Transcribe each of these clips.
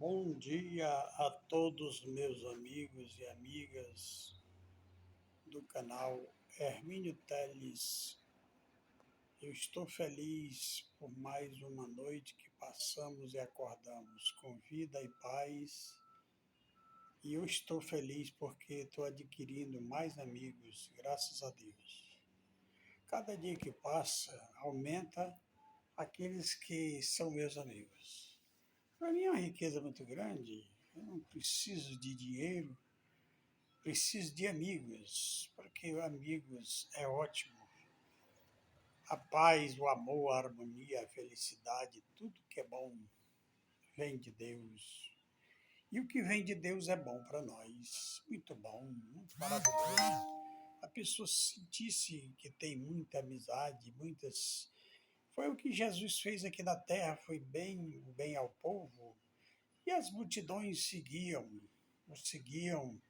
Bom dia a todos meus amigos e amigas do canal Hermínio Teles. Eu estou feliz por mais uma noite que passamos e acordamos com vida e paz. E eu estou feliz porque estou adquirindo mais amigos, graças a Deus. Cada dia que passa, aumenta aqueles que são meus amigos. Para mim é uma riqueza muito grande. Eu não preciso de dinheiro, preciso de amigos, porque amigos é ótimo. A paz, o amor, a harmonia, a felicidade, tudo que é bom vem de Deus. E o que vem de Deus é bom para nós. Muito bom, muito maravilhoso. A pessoa sentisse que tem muita amizade, muitas. Foi o que Jesus fez aqui na terra, foi bem ao povo. E as multidões o seguiam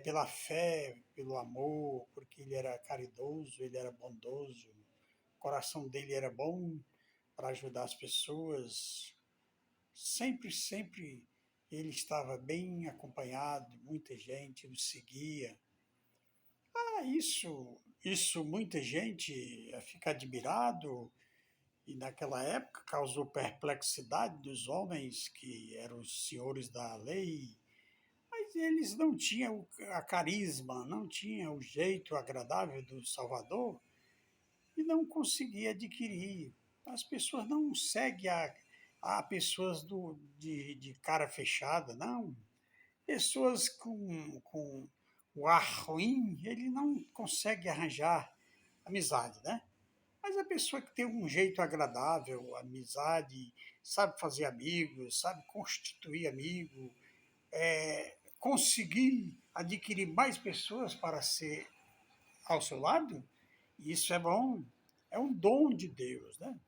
pela fé, pelo amor, porque ele era caridoso, ele era bondoso, o coração dele era bom para ajudar as pessoas. Sempre ele estava bem acompanhado, muita gente o seguia. Isso muita gente fica admirado, e naquela época causou perplexidade dos homens que eram os senhores da lei. Mas eles não tinham a carisma, não tinham o jeito agradável do Salvador e não conseguia adquirir. As pessoas não seguem a pessoas de cara fechada, não. Pessoas com o ar ruim, ele não consegue arranjar amizade, né? Mas a pessoa que tem um jeito agradável, amizade, sabe fazer amigos, sabe constituir amigo, conseguir adquirir mais pessoas para ser ao seu lado, isso é bom, é um dom de Deus, né?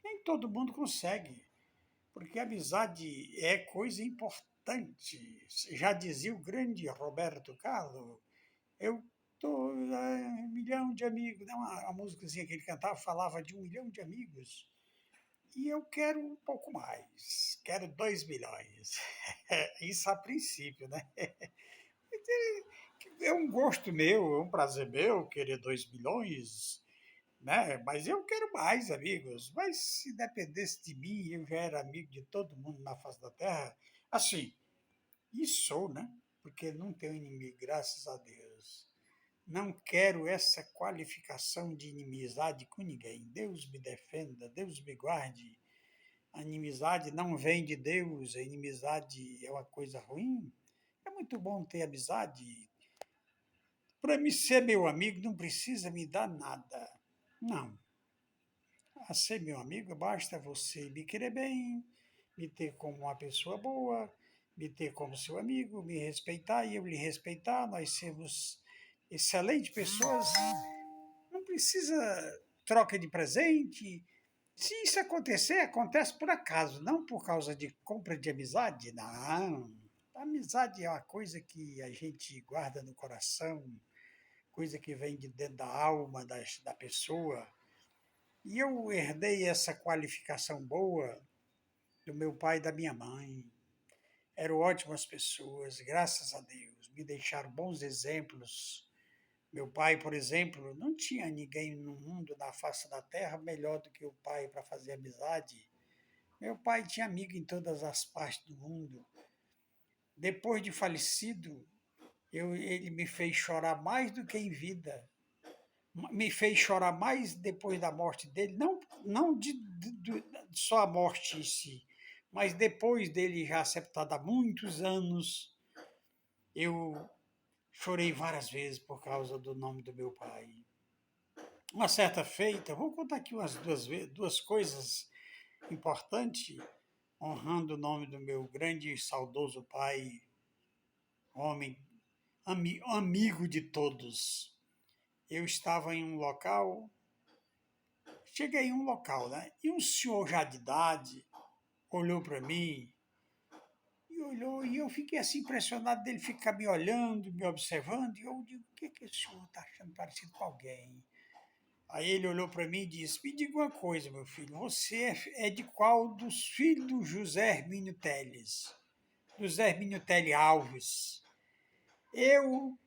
Nem todo mundo consegue, porque a amizade é coisa importante. Já dizia o grande Roberto Carlos, eu tô um milhão de amigos, né? Uma músicazinha que ele cantava falava de 1 milhão de amigos. E eu quero um pouco mais, quero 2 milhões. Isso a princípio, né? É um gosto meu, é um prazer meu querer 2 milhões, né? Mas eu quero mais amigos. Mas se dependesse de mim, eu já era amigo de todo mundo na face da terra. Assim, e sou, né? Porque não tenho inimigo, graças a Deus. Não quero essa qualificação de inimizade com ninguém. Deus me defenda, Deus me guarde. A inimizade não vem de Deus, a inimizade é uma coisa ruim. É muito bom ter amizade. Para me ser meu amigo, não precisa me dar nada. Não. A ser meu amigo, basta você me querer bem, me ter como uma pessoa boa, me ter como seu amigo, me respeitar e eu lhe respeitar. Nós sermos excelentes pessoas. Não precisa troca de presente. Se isso acontecer, acontece por acaso, não por causa de compra de amizade. Não. A amizade é uma coisa que a gente guarda no coração, coisa que vem de dentro da alma da pessoa. E eu herdei essa qualificação boa do meu pai e da minha mãe. Eram ótimas pessoas, graças a Deus. Me deixaram bons exemplos. Meu pai, por exemplo, não tinha ninguém no mundo, na face da terra, melhor do que o pai para fazer amizade. Meu pai tinha amigo em todas as partes do mundo. Depois de falecido, ele me fez chorar mais do que em vida. Me fez chorar mais depois da morte dele, não só a morte em si, mas depois dele já sepultado há muitos anos, eu chorei várias vezes por causa do nome do meu pai. Uma certa feita, vou contar aqui umas duas coisas importantes, honrando o nome do meu grande e saudoso pai, homem, amigo de todos. Eu estava em um local. Cheguei em um local, né? E um senhor já de idade olhou para mim e olhou, e eu fiquei assim impressionado dele ficar me olhando, me observando, e eu digo, o que esse senhor está achando parecido com alguém? Aí ele olhou para mim e disse: Me diga uma coisa, meu filho, você é de qual dos filhos do José Hermínio Teles? José Hermínio Teles Alves. Eu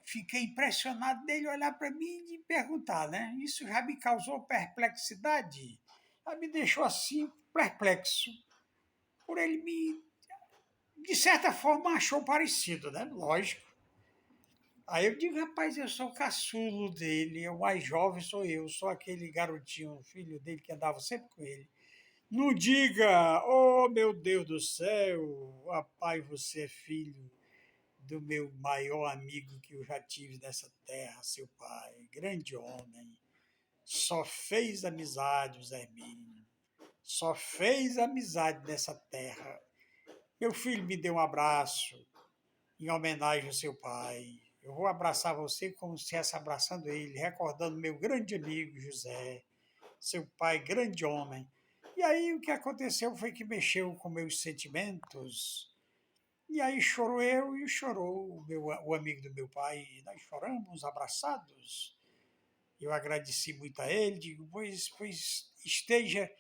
fiquei impressionado dele olhar para mim e perguntar, né? Isso já me causou perplexidade, já me deixou assim perplexo, por ele me, de certa forma, achou parecido, né? Lógico. Aí eu digo, rapaz, eu sou o caçulo dele, o mais jovem sou eu, sou aquele garotinho, filho dele que andava sempre com ele. Não diga, oh meu Deus do céu, rapaz, você é filho do meu maior amigo que eu já tive nessa terra, seu pai, grande homem. Só fez amizade, o Zé Hermínio. Só fez amizade nessa terra. Meu filho me deu um abraço em homenagem ao seu pai. Eu vou abraçar você como se estivesse abraçando ele, recordando meu grande amigo José, seu pai, grande homem. E aí o que aconteceu foi que mexeu com meus sentimentos. E aí chorou eu e chorou o amigo do meu pai. Nós choramos abraçados. Eu agradeci muito a ele, digo, pois esteja,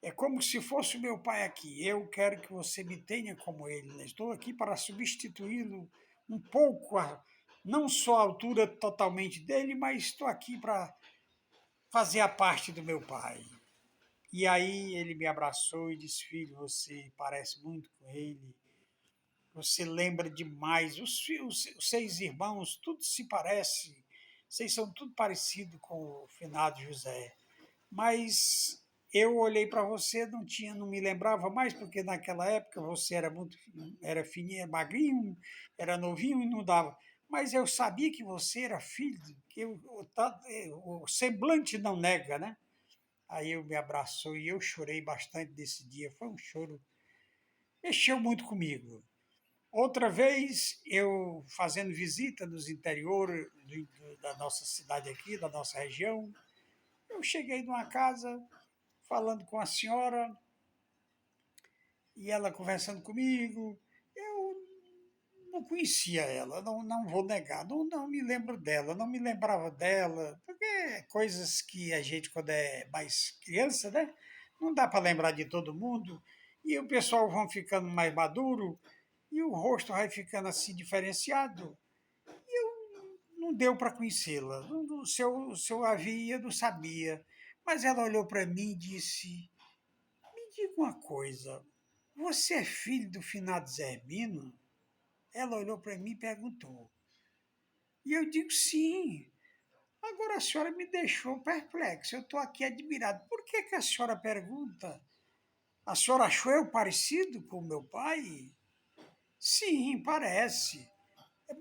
é como se fosse o meu pai aqui. Eu quero que você me tenha como ele. Né? Estou aqui para substituí-lo um pouco, não só a altura totalmente dele, mas estou aqui para fazer a parte do meu pai. E aí ele me abraçou e disse, filho, você parece muito com ele, você lembra demais, os seis irmãos, tudo se parece, vocês são tudo parecido com o finado José. Mas eu olhei para você, não me lembrava mais, porque naquela época você era fininho, magrinho, era novinho e não dava. Mas eu sabia que você era filho, que o semblante não nega, né? Aí eu me abraçou e eu chorei bastante desse dia. Foi um choro, mexeu muito comigo. Outra vez, eu fazendo visita nos interiores da nossa cidade aqui, da nossa região, eu cheguei numa casa falando com a senhora e ela conversando comigo. Eu não conhecia ela, não vou negar, não me lembro dela, não me lembrava dela, porque coisas que a gente, quando é mais criança, né? Não dá para lembrar de todo mundo, e o pessoal vão ficando mais maduro e o rosto vai ficando assim diferenciado. Não deu para conhecê-la. Se eu havia, não sabia. Mas ela olhou para mim e disse: Me diga uma coisa, você é filho do finado Zé Hermino? Ela olhou para mim e perguntou. E eu digo: Sim. Agora a senhora me deixou perplexo. Eu estou aqui admirado. Por que, que a senhora pergunta? A senhora achou eu parecido com o meu pai? Sim, parece.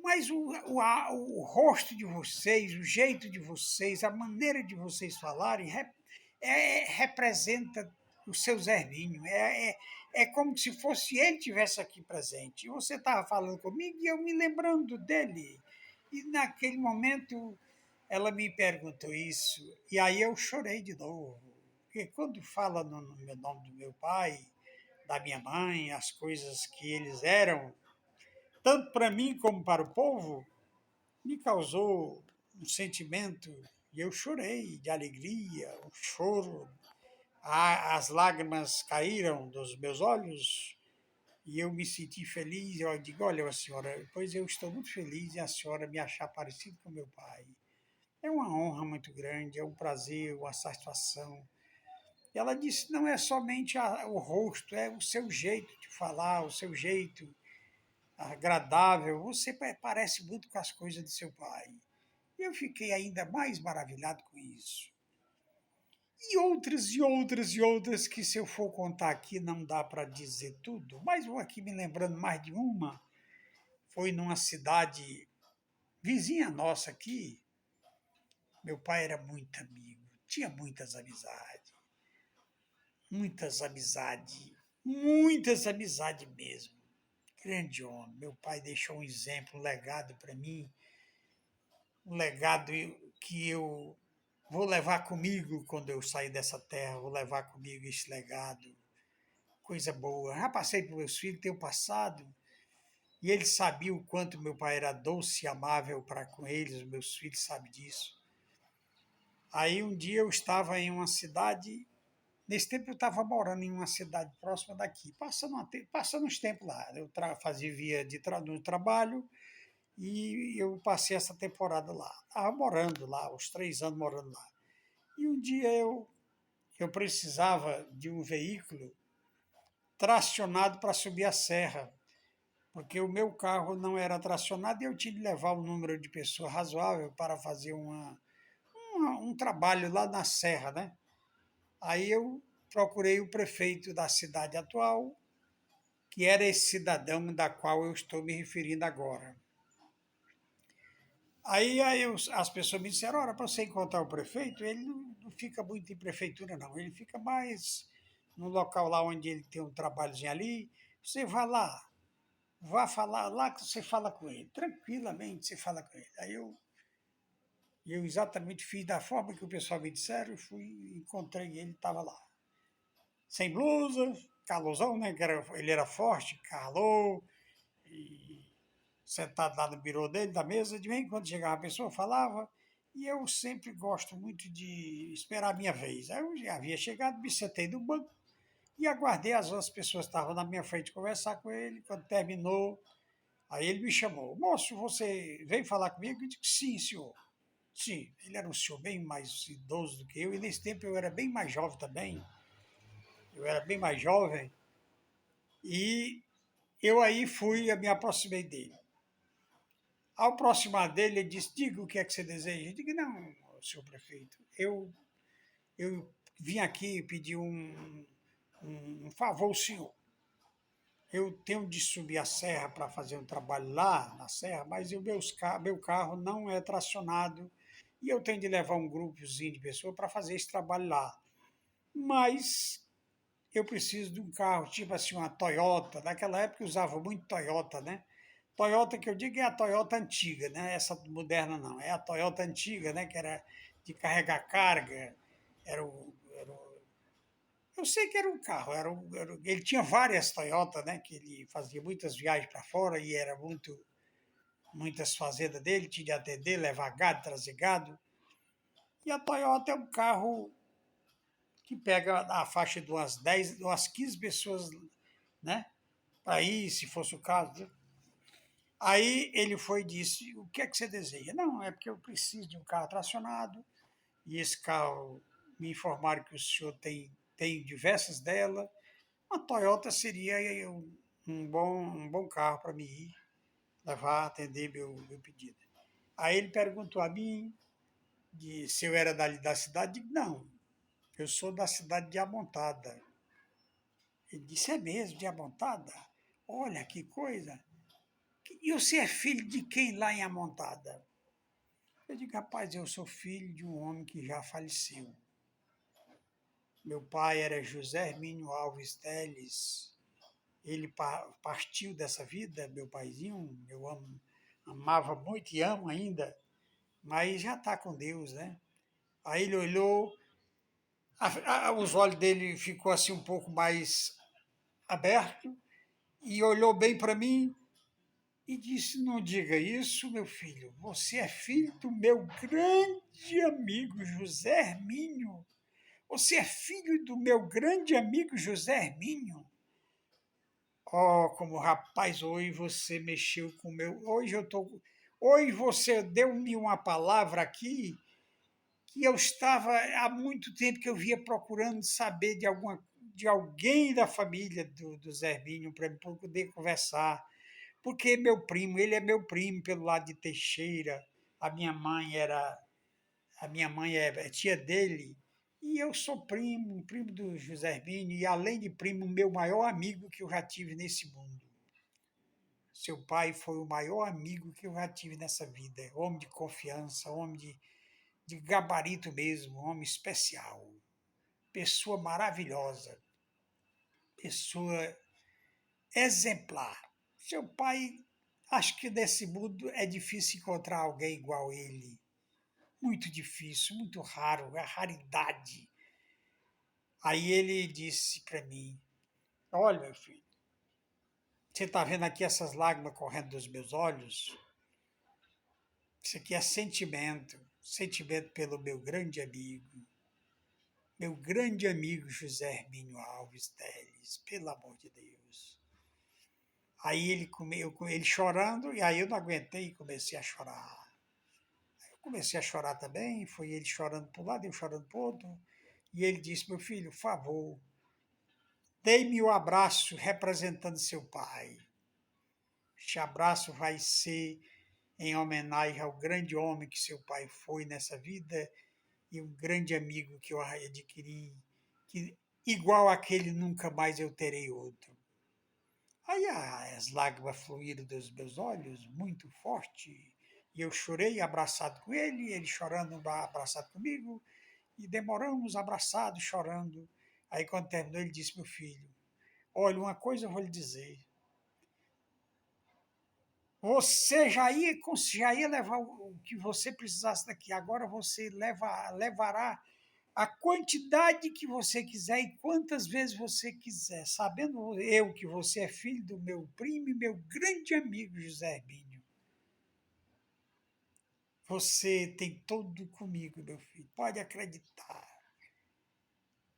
Mas o rosto de vocês, o jeito de vocês, a maneira de vocês falarem, representa o seu Zervinho. É como se fosse ele tivesse aqui presente. E você estava falando comigo e eu me lembrando dele. E naquele momento ela me perguntou isso, e aí eu chorei de novo. Porque quando fala no meu nome do meu pai, da minha mãe, as coisas que eles eram, tanto para mim como para o povo, me causou um sentimento e eu chorei de alegria, um choro. As lágrimas caíram dos meus olhos e eu me senti feliz. Eu digo: Olha, senhora, pois eu estou muito feliz em a senhora me achar parecido com meu pai. É uma honra muito grande, é um prazer, uma satisfação. E ela disse: Não é somente o rosto, é o seu jeito de falar, o seu jeito agradável. Você parece muito com as coisas de seu pai. Eu fiquei ainda mais maravilhado com isso. E outras, e outras, e outras que, se eu for contar aqui, não dá para dizer tudo, mas vou aqui me lembrando mais de uma. Foi numa cidade vizinha nossa aqui. Meu pai era muito amigo, tinha muitas amizades mesmo. Grande homem. Meu pai deixou um exemplo, um legado para mim, um legado que eu vou levar comigo quando eu sair dessa terra, vou levar comigo esse legado. Coisa boa. Já passei para meus filhos, tenho passado, e eles sabiam o quanto meu pai era doce e amável para com eles, os meus filhos sabem disso. Aí um dia eu estava em uma cidade, nesse tempo eu estava morando em uma cidade próxima daqui, passando uns tempos lá. Eu fazia via do trabalho e eu passei essa temporada lá. Estava morando lá, os 3 anos morando lá. E um dia eu precisava de um veículo tracionado para subir a serra, porque o meu carro não era tracionado e eu tinha de levar um número de pessoas razoável para fazer um trabalho lá na serra, né? Aí eu procurei o prefeito da cidade atual, que era esse cidadão da qual eu estou me referindo agora. As pessoas me disseram, olha, para você encontrar o prefeito, ele não fica muito em prefeitura, não. Ele fica mais no local lá onde ele tem um trabalhozinho ali. Você vai lá, vá falar lá que você fala com ele. Tranquilamente você fala com ele. Eu exatamente fiz da forma que o pessoal me disseram e encontrei ele, estava lá. Sem blusa, calorzão, né? Ele era forte, calor, e sentado lá no birô dele, da mesa, de vez em quando chegava a pessoa, falava, e eu sempre gosto muito de esperar a minha vez. Aí eu já havia chegado, me sentei no banco e aguardei as outras pessoas que estavam na minha frente conversar com ele. Quando terminou, aí ele me chamou. Moço, você veio falar comigo? Eu disse, sim, senhor. Sim, ele era um senhor bem mais idoso do que eu, e nesse tempo eu era bem mais jovem também. Eu era bem mais jovem, e eu aí me aproximei dele. Ao aproximar dele, ele disse: diga o que é que você deseja. Eu digo: não, senhor prefeito, eu vim aqui pedir um favor ao senhor. Eu tenho de subir a serra para fazer um trabalho lá na serra, mas meu carro não é tracionado e eu tenho de levar um grupozinho de pessoas para fazer esse trabalho lá. Mas eu preciso de um carro, tipo assim, uma Toyota. Naquela época eu usava muito Toyota, né? Toyota que eu digo é a Toyota antiga, né? Essa moderna não. É a Toyota antiga, né? Que era de carregar carga. Eu sei que era um carro. Ele tinha várias Toyota, né? Que ele fazia muitas viagens para fora e era muitas fazendas dele. Tinha de atender, levar gado, trazer gado. E a Toyota é um carro que pega a faixa de umas 10, umas 15 pessoas, né? Para ir, se fosse o caso. Aí ele foi e disse: o que é que você deseja? Não, é porque eu preciso de um carro tracionado, e esse carro me informaram que o senhor tem diversas delas. Uma Toyota seria um bom carro para mim ir, levar, atender meu pedido. Aí ele perguntou a mim se eu era dali da cidade. Eu digo: não, eu sou da cidade de Amontada. Ele disse: é mesmo, de Amontada? Olha que coisa. E você é filho de quem lá em Amontada? Eu digo: rapaz, eu sou filho de um homem que já faleceu. Meu pai era José Hermínio Alves Teles. Ele partiu dessa vida, meu paizinho. Amava muito e amo ainda, mas já está com Deus, né? Aí ele olhou, os olhos dele ficou assim um pouco mais aberto e olhou bem para mim e disse: não diga isso, meu filho. Você é filho do meu grande amigo José Hermínio. Você é filho do meu grande amigo José Hermínio. Oh, como rapaz, hoje você mexeu com o meu. Hoje você deu-me uma palavra aqui que eu estava há muito tempo que eu via procurando saber de alguém da família do Zé Hermínio para poder conversar. Porque ele é meu primo pelo lado de Teixeira. A minha mãe era A minha mãe é tia dele, e eu sou primo do José Hermínio, e além de primo, meu maior amigo que eu já tive nesse mundo. Seu pai foi o maior amigo que eu já tive nessa vida. Homem de confiança, homem de gabarito mesmo, homem especial. Pessoa maravilhosa, pessoa exemplar. Seu pai, acho que nesse mundo é difícil encontrar alguém igual ele. Muito difícil, muito raro, é raridade. Aí ele disse para mim: olha, meu filho, você está vendo aqui essas lágrimas correndo dos meus olhos? Isso aqui é sentimento. sentimento pelo meu grande amigo José Hermínio Alves Telles, pelo amor de Deus. Aí ele chorando, e aí eu não aguentei e comecei a chorar. Eu comecei a chorar também, foi ele chorando para um lado, eu chorando para o outro. E ele disse: meu filho, por favor, dê-me o abraço representando seu pai. Este abraço vai ser em homenagem ao grande homem que seu pai foi nessa vida e um grande amigo que eu adquiri, que igual aquele nunca mais eu terei outro. Aí as lágrimas fluíram dos meus olhos muito forte e eu chorei abraçado com ele, ele chorando abraçado comigo e demoramos abraçados, chorando. Aí quando terminou ele disse: meu filho, olha, uma coisa eu vou lhe dizer, você já ia levar o que você precisasse daqui. Agora você levará a quantidade que você quiser e quantas vezes você quiser. Sabendo eu que você é filho do meu primo e meu grande amigo José Hermínio. Você tem todo comigo, meu filho. Pode acreditar.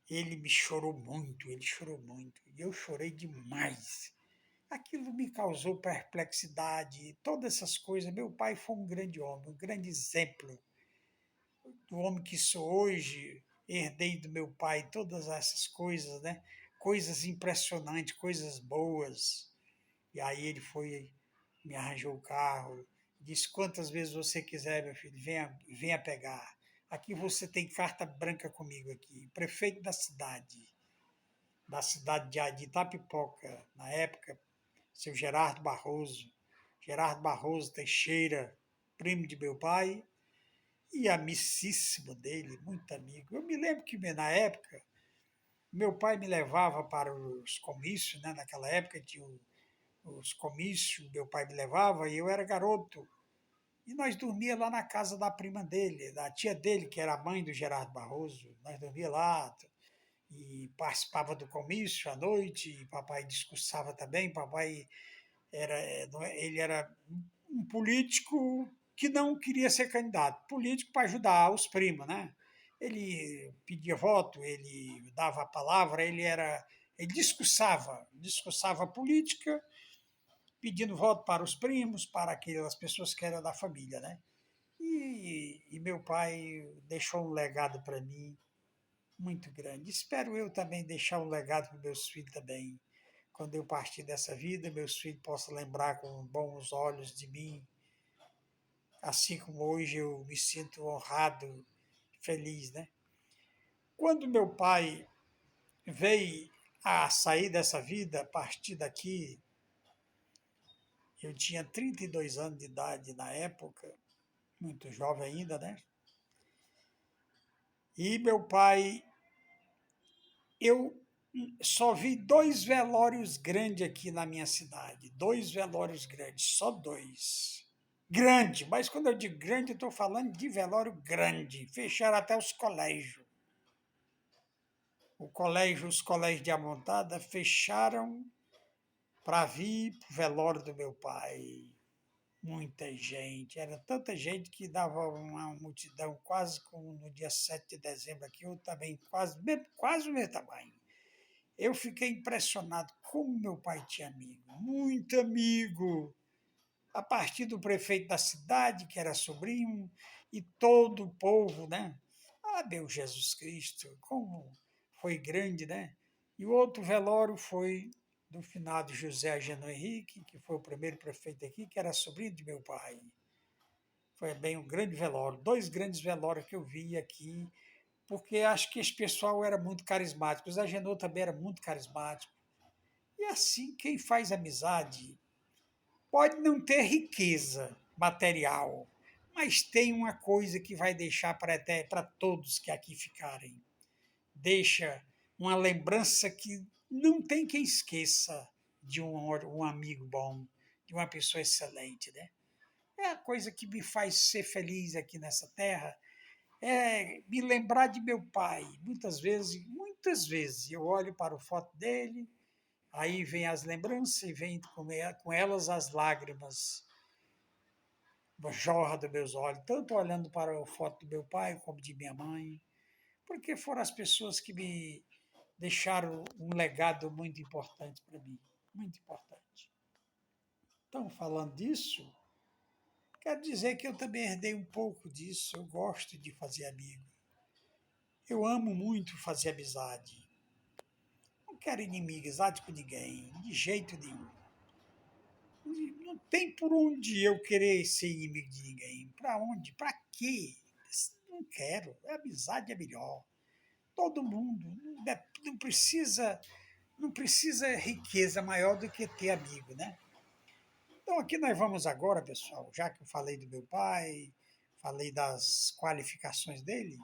Ele chorou muito. E eu chorei demais. Aquilo me causou perplexidade, todas essas coisas. Meu pai foi um grande homem, um grande exemplo do homem que sou hoje, herdei do meu pai todas essas coisas, né? Coisas impressionantes, coisas boas. E aí ele foi, me arranjou o carro, disse: quantas vezes você quiser, meu filho, venha pegar. Aqui você tem carta branca comigo aqui, prefeito da cidade de Itapipoca, na época, seu Gerardo Barroso Teixeira, primo de meu pai, e amicíssimo dele, muito amigo. Eu me lembro que na época, meu pai me levava para os comícios, né? Naquela época tinha os comícios, meu pai me levava e eu era garoto. E nós dormia lá na casa da prima dele, da tia dele, que era a mãe do Gerardo Barroso. Nós dormia lá e participava do comício à noite, e papai discursava também, papai ele era um político que não queria ser candidato, político para ajudar os primos, né? Ele pedia voto, ele dava a palavra, ele discursava política, pedindo voto para os primos, para aquelas pessoas que eram da família, né? E meu pai deixou um legado para mim muito grande. Espero eu também deixar um legado para meus filhos também. Quando eu partir dessa vida, meus filhos possam lembrar com bons olhos de mim, assim como hoje eu me sinto honrado, feliz, né? Quando meu pai veio a sair dessa vida, a partir daqui, eu tinha 32 anos de idade na época, muito jovem ainda, né? E meu pai, eu só vi dois velórios grandes aqui na minha cidade, dois velórios grandes, só dois. Grande, mas quando eu digo grande, eu estou falando de velório grande. Fecharam até os colégios. Os colégios de Amontada fecharam para vir para o velório do meu pai. Muita gente, era tanta gente que dava uma multidão quase como no dia 7 de dezembro aqui, eu também quase o mesmo tamanho. Eu fiquei impressionado como meu pai tinha amigo, muito amigo. A partir do prefeito da cidade, que era sobrinho, e todo o povo, né? Ah, meu Jesus Cristo, como foi grande, né? E o outro velório foi do finado José Agenor Henrique, que foi o primeiro prefeito aqui, que era sobrinho de meu pai. Foi bem um grande velório, dois grandes velórios que eu vi aqui, porque acho que esse pessoal era muito carismático. O Zé Agenor também era muito carismático. E assim, quem faz amizade pode não ter riqueza material, mas tem uma coisa que vai deixar para todos que aqui ficarem. Deixa uma lembrança que não tem quem esqueça de um amigo bom, de uma pessoa excelente, né? É a coisa que me faz ser feliz aqui nessa terra, é me lembrar de meu pai. Muitas vezes eu olho para a foto dele, aí vem as lembranças e vem com elas as lágrimas jorra dos meus olhos, tanto olhando para a foto do meu pai como de minha mãe, porque foram as pessoas que me deixaram um legado muito importante para mim, muito importante. Então, falando disso, quero dizer que eu também herdei um pouco disso, eu gosto de fazer amigo. Eu amo muito fazer amizade. Não quero inimizade com ninguém, de jeito nenhum. Não tem por onde eu querer ser inimigo de ninguém. Para onde? Para quê? Não quero. A amizade é melhor. Todo mundo. Não precisa, não precisa riqueza maior do que ter amigo, né? Então aqui nós vamos agora, pessoal, já que eu falei do meu pai, falei das qualificações dele,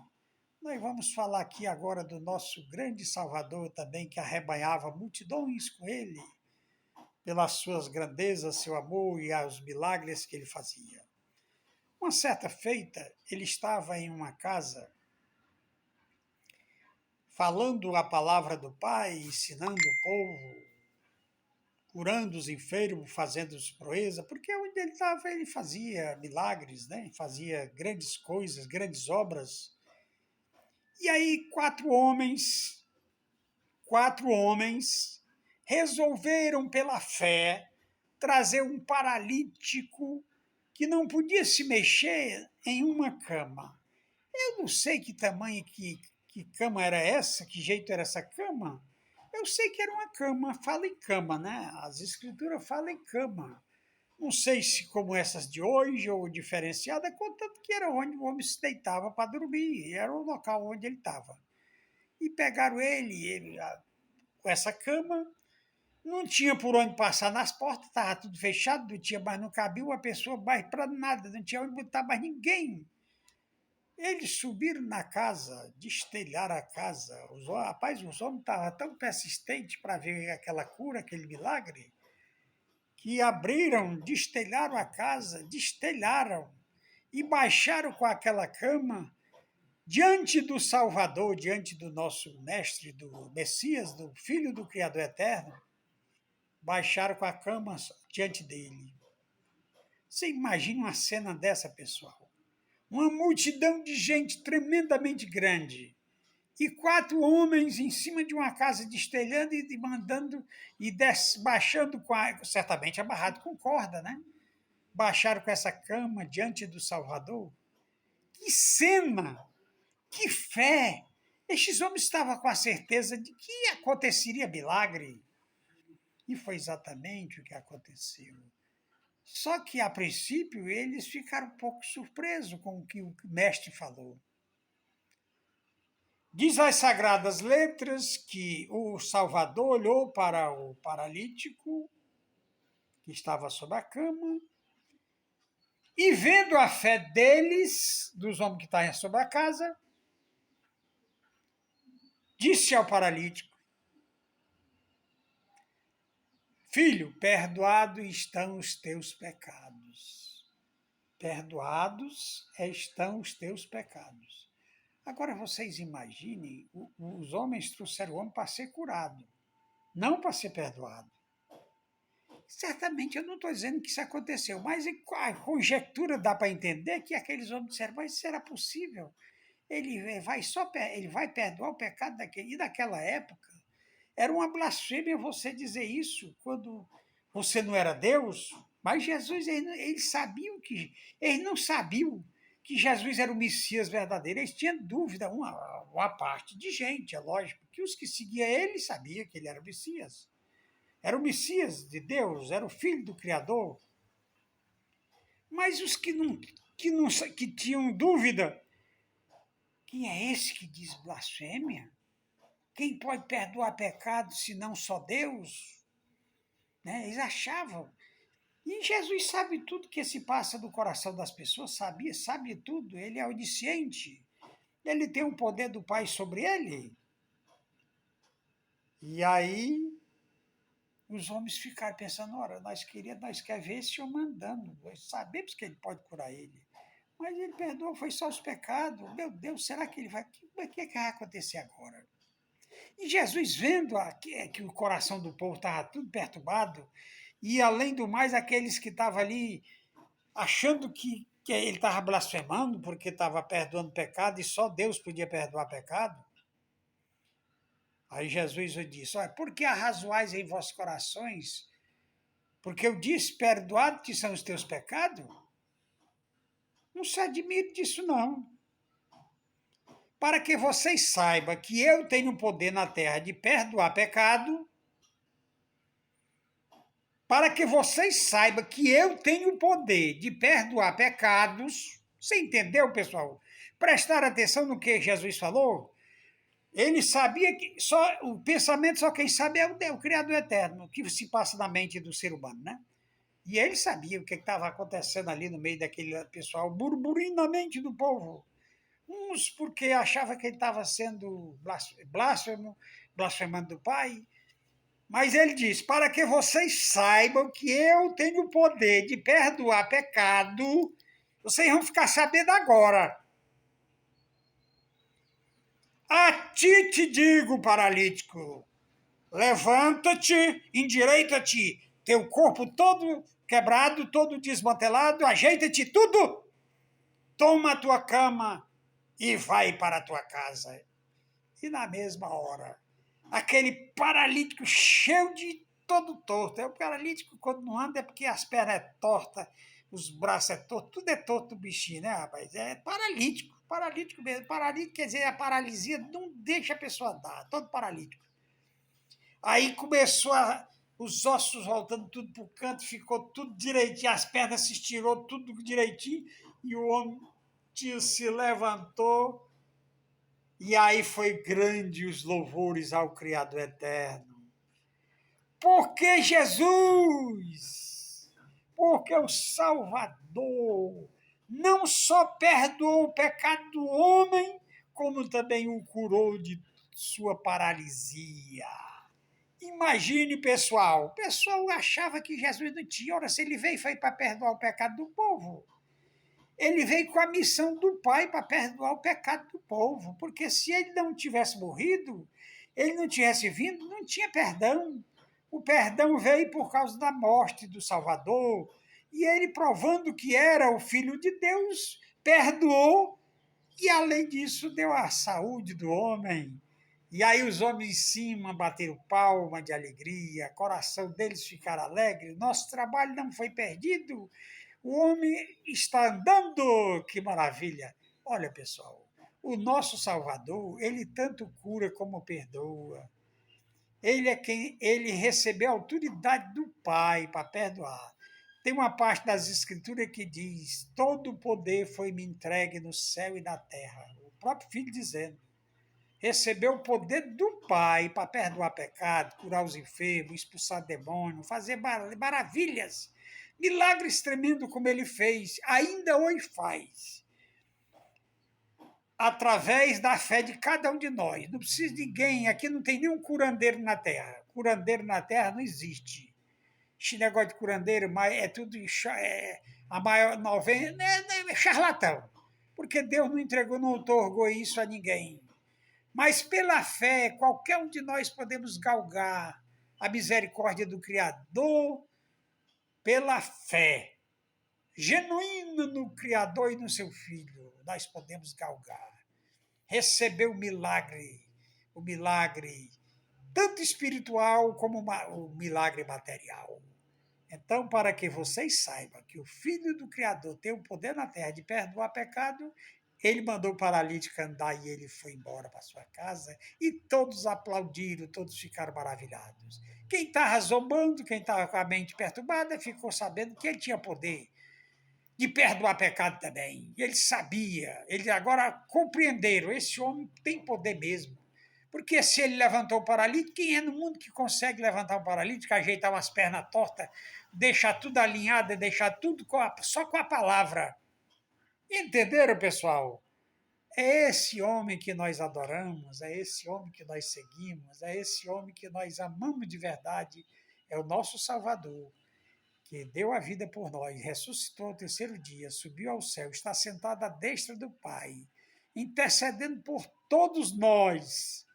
nós vamos falar aqui agora do nosso grande Salvador também, que arrebanhava multidões com ele, pelas suas grandezas, seu amor e os milagres que ele fazia. Uma certa feita, ele estava em uma casa, falando a palavra do Pai, ensinando o povo, curando os enfermos, fazendo proezas, porque onde ele estava ele fazia milagres, né? Fazia grandes coisas, grandes obras. E aí quatro homens resolveram pela fé trazer um paralítico que não podia se mexer em uma cama. Eu não sei que tamanho, que cama era essa, que jeito era essa cama. Eu sei que era uma cama, fala em cama, né? As escrituras falam em cama. Não sei se como essas de hoje ou diferenciada, contanto que era onde o homem se deitava para dormir, era o local onde ele estava. E pegaram ele com essa cama, não tinha por onde passar nas portas, estava tudo fechado, não tinha mais, não cabia uma pessoa mais para nada, não tinha onde botar mais ninguém. Eles subiram na casa, destelharam a casa. Rapaz, os homens estavam tão persistentes para ver aquela cura, aquele milagre, que abriram, destelharam a casa, destelharam e baixaram com aquela cama diante do Salvador, diante do nosso Mestre, do Messias, do Filho do Criador Eterno, baixaram com a cama diante dele. Você imagina uma cena dessa, pessoal? Uma multidão de gente tremendamente grande e quatro homens em cima de uma casa destelhando e mandando e baixando certamente amarrado com corda, né? Baixaram com essa cama diante do Salvador. Que cena! Que fé! Estes homens estavam com a certeza de que aconteceria milagre. E foi exatamente o que aconteceu. Só que, a princípio, eles ficaram um pouco surpresos com o que o mestre falou. Diz as Sagradas Letras que o Salvador olhou para o paralítico que estava sob a cama e, vendo a fé deles, dos homens que estavam sob a casa, disse ao paralítico: Filho, perdoados estão os teus pecados. Perdoados estão os teus pecados. Agora vocês imaginem, os homens trouxeram o homem para ser curado, não para ser perdoado. Certamente eu não estou dizendo que isso aconteceu, mas a conjectura dá para entender que aqueles homens disseram, mas será possível? Ele vai perdoar o pecado daquele. E naquela época, era uma blasfêmia você dizer isso quando você não era Deus, mas Jesus, eles não sabiam que Jesus era o Messias verdadeiro, eles tinham dúvida, uma parte de gente, é lógico, que os que seguiam ele sabiam que ele era o Messias. Era o Messias de Deus, era o Filho do Criador. Mas os que tinham dúvida, quem é esse que diz blasfêmia? Quem pode perdoar pecado senão só Deus? Né? Eles achavam. E Jesus sabe tudo que se passa do coração das pessoas, sabe tudo. Ele é onisciente. Ele tem o poder do Pai sobre ele. E aí os homens ficaram pensando, ora, nós queremos ver esse homem andando. Nós sabemos que ele pode curar ele. Mas ele perdoou, foi só os pecados. Meu Deus, será que ele vai... O que vai acontecer agora? E Jesus, vendo que o coração do povo estava tudo perturbado, e além do mais, aqueles que estavam ali achando que ele estava blasfemando porque estava perdoando pecado e só Deus podia perdoar pecado. Aí Jesus disse: olha, por que arrazoais em vossos corações? Porque eu disse, perdoado-te são os teus pecados? Não se admire disso, não. Para que vocês saibam que eu tenho poder na terra de perdoar pecado, para que vocês saibam que eu tenho poder de perdoar pecados. Você entendeu, pessoal? Prestar atenção no que Jesus falou? Ele sabia que só o pensamento só quem sabe é o Criador eterno, o que se passa na mente do ser humano, né? E ele sabia o que estava acontecendo ali no meio daquele pessoal, burburinho na mente do povo. Uns porque achava que ele estava sendo blasfemo, blasfemando do Pai. Mas ele diz: para que vocês saibam que eu tenho o poder de perdoar pecado, vocês vão ficar sabendo agora. A ti te digo, paralítico, levanta-te, endireita-te, teu corpo todo quebrado, todo desmantelado, ajeita-te tudo, toma a tua cama e vai para a tua casa. E na mesma hora, aquele paralítico cheio de todo torto. É o paralítico, quando não anda, é porque as pernas é tortas, os braços é torto, tudo é torto o bichinho, né, rapaz? É paralítico mesmo. Paralítico quer dizer, a paralisia não deixa a pessoa andar, todo paralítico. Aí começou os ossos voltando tudo pro canto, ficou tudo direitinho, as pernas se estirou tudo direitinho, e o homem se levantou. E aí foi grande os louvores ao Criador eterno. Porque Jesus, porque o Salvador não só perdoou o pecado do homem, como também o curou de sua paralisia. Imagine, pessoal, o pessoal achava que Jesus não tinha. Ora, se ele veio, foi para perdoar o pecado do povo. Ele veio com a missão do Pai para perdoar o pecado do povo, porque se ele não tivesse morrido, ele não tivesse vindo, não tinha perdão. O perdão veio por causa da morte do Salvador, e ele, provando que era o Filho de Deus, perdoou, e além disso deu a saúde do homem. E aí os homens em cima bateram palma de alegria, coração deles ficaram alegre, nosso trabalho não foi perdido, o homem está andando, que maravilha! Olha, pessoal, o nosso Salvador, ele tanto cura como perdoa. Ele recebeu a autoridade do Pai para perdoar. Tem uma parte das Escrituras que diz: todo o poder foi me entregue no céu e na terra. O próprio Filho dizendo. Recebeu o poder do Pai para perdoar pecado, curar os enfermos, expulsar demônios, fazer maravilhas, milagres tremendos como ele fez, ainda hoje faz, através da fé de cada um de nós. Não precisa de ninguém, aqui não tem nenhum curandeiro na terra. Curandeiro na terra não existe. Esse negócio de curandeiro é tudo a maior 90, é charlatão. Porque Deus não entregou, não otorgou isso a ninguém. Mas pela fé, qualquer um de nós podemos galgar a misericórdia do Criador pela fé. Genuína no Criador e no seu Filho, nós podemos galgar. Receber o milagre tanto espiritual como o milagre material. Então, para que vocês saibam que o Filho do Criador tem o poder na terra de perdoar pecado, ele mandou o paralítico andar e ele foi embora para sua casa e todos aplaudiram, todos ficaram maravilhados. Quem estava zombando, quem estava com a mente perturbada, ficou sabendo que ele tinha poder de perdoar pecado também. E ele sabia, eles agora compreenderam, esse homem tem poder mesmo. Porque se ele levantou o paralítico, quem é no mundo que consegue levantar um paralítico, ajeitar umas pernas tortas, deixar tudo alinhado, deixar tudo só com a palavra? Entenderam, pessoal? É esse homem que nós adoramos, é esse homem que nós seguimos, é esse homem que nós amamos de verdade, é o nosso Salvador, que deu a vida por nós, ressuscitou ao terceiro dia, subiu ao céu, está sentado à destra do Pai, intercedendo por todos nós.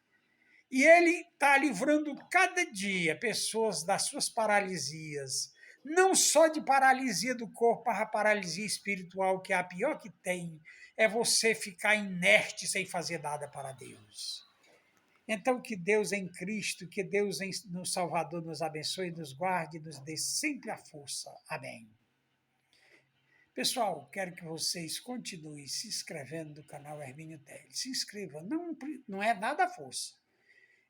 E ele está livrando cada dia pessoas das suas paralisias, não só de paralisia do corpo, a paralisia espiritual, que é a pior que tem, é você ficar inerte sem fazer nada para Deus. Então, que Deus em Cristo, que Deus no Salvador nos abençoe, nos guarde, nos dê sempre a força. Amém. Pessoal, quero que vocês continuem se inscrevendo no canal Hermínio Teles. Se inscreva, não é nada força,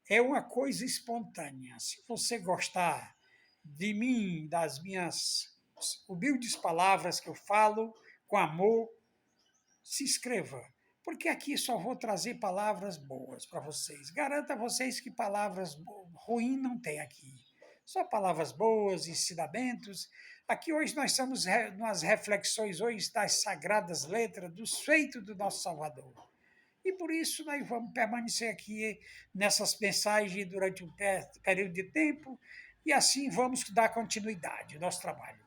é uma coisa espontânea. Se você gostar de mim, das minhas humildes palavras que eu falo, com amor, se inscreva, porque aqui só vou trazer palavras boas para vocês. Garanto a vocês que palavras ruins não tem aqui. Só palavras boas, ensinamentos. Aqui hoje nós estamos nas reflexões hoje das sagradas letras, dos feitos do nosso Salvador. E por isso nós vamos permanecer aqui nessas mensagens durante um período de tempo e assim vamos dar continuidade ao nosso trabalho.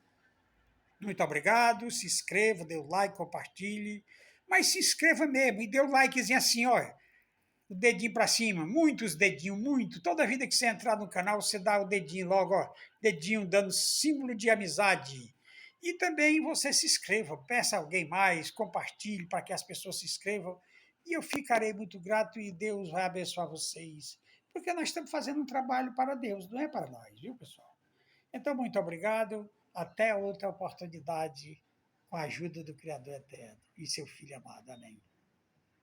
Muito obrigado, se inscreva, dê o like, compartilhe, mas se inscreva mesmo e dê o likezinho assim, ó, o dedinho para cima, muitos dedinhos, muito. Toda vida que você entrar no canal, você dá o dedinho logo, ó, dedinho dando símbolo de amizade. E também você se inscreva, peça a alguém mais, compartilhe para que as pessoas se inscrevam. E eu ficarei muito grato e Deus vai abençoar vocês. Porque nós estamos fazendo um trabalho para Deus, não é para nós, viu, pessoal? Então, muito obrigado. Até outra oportunidade, com a ajuda do Criador Eterno e seu Filho amado. Amém.